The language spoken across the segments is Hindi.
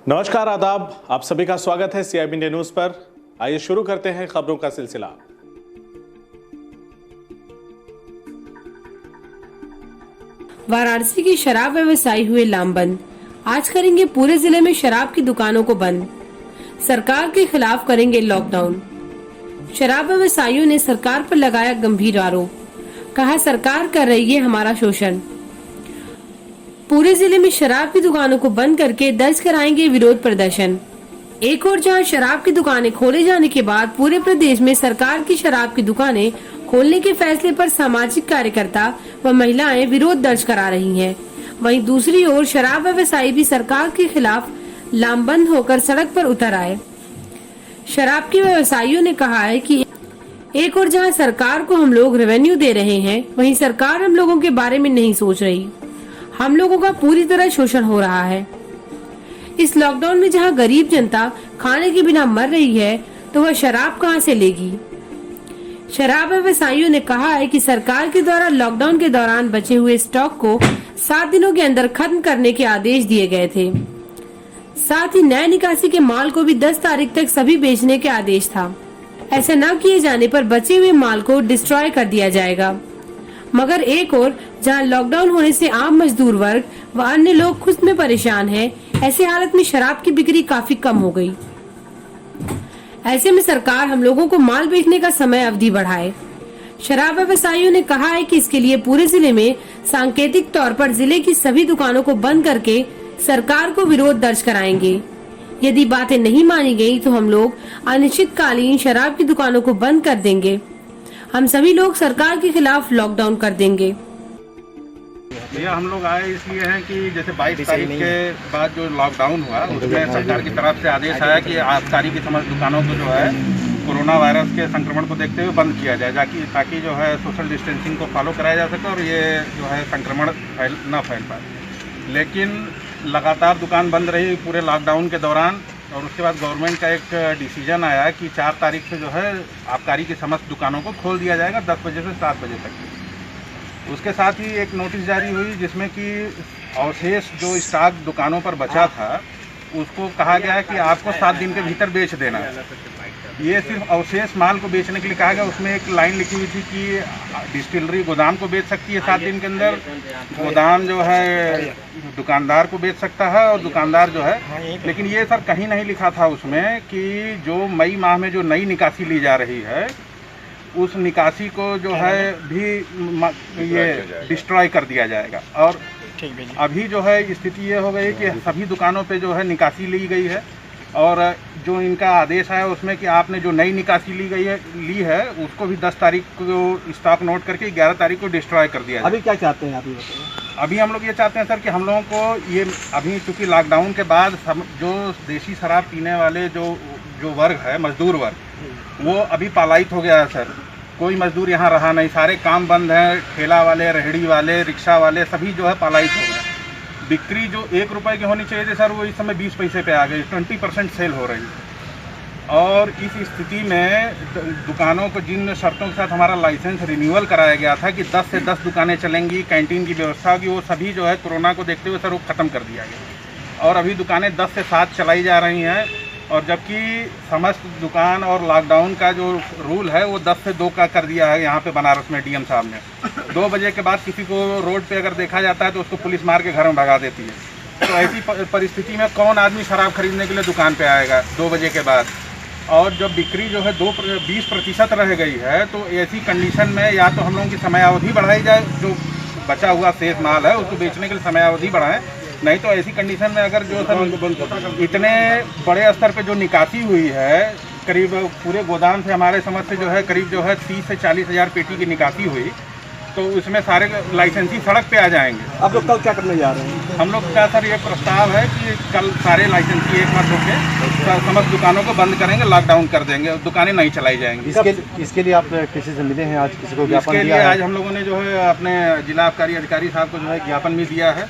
नमस्कार, आदाब। आप सभी का स्वागत है CIB इंडिया न्यूज पर। आइए शुरू करते हैं खबरों का सिलसिला। वाराणसी के शराब व्यवसायी हुए लामबंद। आज करेंगे पूरे जिले में शराब की दुकानों को बंद। सरकार के खिलाफ करेंगे लॉकडाउन। शराब व्यवसायियों ने सरकार पर लगाया गंभीर आरोप। कहा, सरकार कर रही है हमारा शोषण। पूरे जिले में शराब की दुकानों को बंद करके दर्ज कराएंगे विरोध प्रदर्शन। एक और जहां शराब की दुकानें खोले जाने के बाद पूरे प्रदेश में सरकार की शराब की दुकानें खोलने के फैसले पर सामाजिक कार्यकर्ता व महिलाएं विरोध दर्ज करा रही हैं, वहीं दूसरी ओर शराब व्यवसायी भी सरकार के खिलाफ लामबंद होकर सड़क पर उतर आए। शराब के व्यवसायियों ने कहा है कि एक और जहां सरकार को हम लोग रेवेन्यू दे रहे हैं, वहीं सरकार हम लोगों के बारे में नहीं सोच रही। हम लोगों का पूरी तरह शोषण हो रहा है। इस लॉकडाउन में जहां गरीब जनता खाने के बिना मर रही है, तो वह शराब कहां से लेगी। शराब व्यवसायियों ने कहा है कि सरकार के द्वारा लॉकडाउन के दौरान बचे हुए स्टॉक को 7 दिनों के अंदर खत्म करने के आदेश दिए गए थे। साथ ही नए निकासी के माल को भी 10 तारीख तक सभी बेचने के आदेश था। ऐसा न किए जाने पर बचे हुए माल को डिस्ट्रॉय कर दिया जाएगा। मगर एक और जहां लॉकडाउन होने से आम मजदूर वर्ग व अन्य लोग खुद में परेशान हैं, ऐसे हालत में शराब की बिक्री काफी कम हो गई। ऐसे में सरकार हम लोगों को माल बेचने का समय अवधि बढ़ाए। शराब व्यवसायियों ने कहा है कि इसके लिए पूरे जिले में सांकेतिक तौर पर जिले की सभी दुकानों को बंद करके सरकार को विरोध दर्ज कराएंगे। यदि बातें नहीं मानी गई तो हम लोग अनिश्चितकालीन शराब की दुकानों को बंद कर देंगे। हम सभी लोग सरकार के खिलाफ लॉकडाउन कर देंगे। भैया, हम लोग आए इसलिए हैं कि जैसे 22 तारीख के बाद जो लॉकडाउन हुआ, उसमें सरकार की तरफ से आदेश आया कि आबकारी की समस्त दुकानों को जो है कोरोना वायरस के संक्रमण को देखते हुए बंद किया जाए, ताकि जो है सोशल डिस्टेंसिंग को फॉलो कराया जा सके और ये जो है संक्रमण न फैल पाए। लेकिन लगातार दुकान बंद रही पूरे लॉकडाउन के दौरान, और उसके बाद गवर्नमेंट का एक डिसीजन आया कि 4 तारीख से जो है आबकारी की समस्त दुकानों को खोल दिया जाएगा 10 बजे से 7 बजे तक। उसके साथ ही एक नोटिस जारी हुई जिसमें कि अवशेष जो स्टॉक दुकानों पर बचा था उसको कहा गया है कि आपको 7 दिन के भीतर बेच देना है। ये सिर्फ अवशेष माल को बेचने के लिए कहा गया। उसमें एक लाइन लिखी हुई थी कि डिस्टिलरी गोदाम को बेच सकती है 7 दिन के अंदर, गोदाम जो है दुकानदार को बेच सकता है, और दुकानदार जो है, लेकिन ये सर कहीं नहीं लिखा था उसमें कि जो मई माह में जो नई निकासी ली जा रही है उस निकासी को जो है भी ये डिस्ट्रॉय कर दिया जाएगा। और अभी जो है स्थिति ये हो गई कि सभी दुकानों पे जो है निकासी ली गई है, और जो इनका आदेश है उसमें कि आपने जो नई निकासी ली है उसको भी 10 तारीख को स्टॉक नोट करके 11 तारीख को डिस्ट्रॉय कर दिया जाए। अभी क्या चाहते हैं आप ये बताइए? अभी हम लोग ये चाहते हैं सर कि हम लोगों को ये अभी चूँकि लॉकडाउन के बाद जो देसी शराब पीने वाले जो वर्ग है, मजदूर वर्ग, वो अभी पलायित हो गया है सर। कोई मजदूर यहाँ रहा नहीं, सारे काम बंद हैं। ठेला वाले, रेहड़ी वाले, रिक्शा वाले सभी जो है पलायित हो गए। बिक्री जो 1 रुपये की होनी चाहिए थी सर, वो इस समय 20 पैसे पे आ गई। 20% सेल हो रही है। और इस स्थिति में दुकानों को जिन शर्तों के साथ हमारा लाइसेंस रिन्यूअल कराया गया था कि 10 से 10 दुकानें चलेंगी, कैंटीन की व्यवस्था होगी, वो सभी जो है कोरोना को देखते हुए सर वो ख़त्म कर दिया गया। और अभी दुकानें 10 से 7 चलाई जा रही हैं, और जबकि समस्त दुकान और लॉकडाउन का जो रूल है वो 10 से 2 का कर दिया है यहाँ पे बनारस में डीएम साहब ने। 2 बजे के बाद किसी को रोड पे अगर देखा जाता है तो उसको पुलिस मार के घर में भगा देती है। तो ऐसी परिस्थिति में कौन आदमी शराब खरीदने के लिए दुकान पे आएगा 2 बजे के बाद। और जब बिक्री जो है 20% रह गई है, तो ऐसी कंडीशन में या तो हम लोगों की समयावधि बढ़ाई जाए, जो बचा हुआ शेष माल है उसको बेचने के लिए समयावधि बढ़ाएं, नहीं तो ऐसी कंडीशन में अगर जो सर इतने बड़े स्तर पे जो निकासी हुई है, करीब पूरे गोदाम से हमारे समझ से जो है करीब जो है 30 से 40 हज़ार पेटी की निकासी हुई, तो उसमें सारे लाइसेंसी सड़क पे आ जाएंगे। आप लोग कल क्या करने जा रहे हैं? हम लोग का सर ये प्रस्ताव है कि कल सारे लाइसेंसी एक मत होकर समस्त दुकानों को बंद करेंगे, लॉकडाउन कर देंगे, दुकानें नहीं चलाई जाएंगी। इसके लिए आप किसी से मिले हैं? आज किसी को ज्ञापन दिया? इसके लिए आज हम लोगों ने जो है अपने जिला आबकारी अधिकारी साहब को जो है ज्ञापन भी दिया है,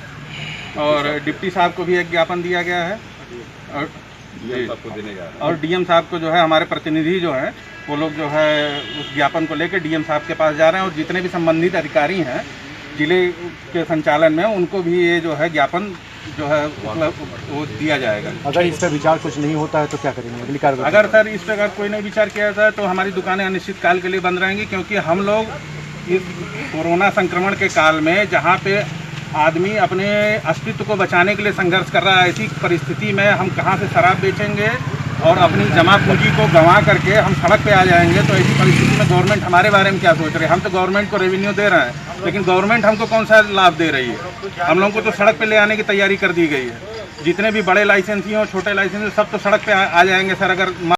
और डिप्टी साहब को भी एक ज्ञापन दिया गया है, और डीएम साहब को जो है हमारे प्रतिनिधि जो हैं वो लोग जो है उस ज्ञापन को लेकर डीएम साहब के पास जा रहे हैं, और जितने भी संबंधित अधिकारी हैं जिले के संचालन में उनको भी ये जो है ज्ञापन जो है वो दिया जाएगा। अगर इस पर विचार कुछ नहीं होता है तो क्या करेंगे अगली कार्रवाई? अगर सर इस पर अगर कोई नहीं विचार किया जाता है तो हमारी दुकानें अनिश्चित काल के लिए बंद रहेंगी, क्योंकि हम लोग इस कोरोना संक्रमण के काल में जहाँ पे आदमी अपने अस्तित्व को बचाने के लिए संघर्ष कर रहा है, ऐसी परिस्थिति में हम कहाँ से शराब बेचेंगे और अपनी जमा पूंजी को गंवा करके हम सड़क पे आ जाएंगे। तो ऐसी परिस्थिति में गवर्नमेंट हमारे बारे में क्या सोच रही है? हम तो गवर्नमेंट को रेवेन्यू दे रहे हैं, लेकिन गवर्नमेंट हमको कौन सा लाभ दे रही है? हम लोगों को तो सड़क पे ले आने की तैयारी कर दी गई है। जितने भी बड़े लाइसेंसी हो, छोटे लाइसेंसी, सब तो सड़क पे आ जाएंगे सर, अगर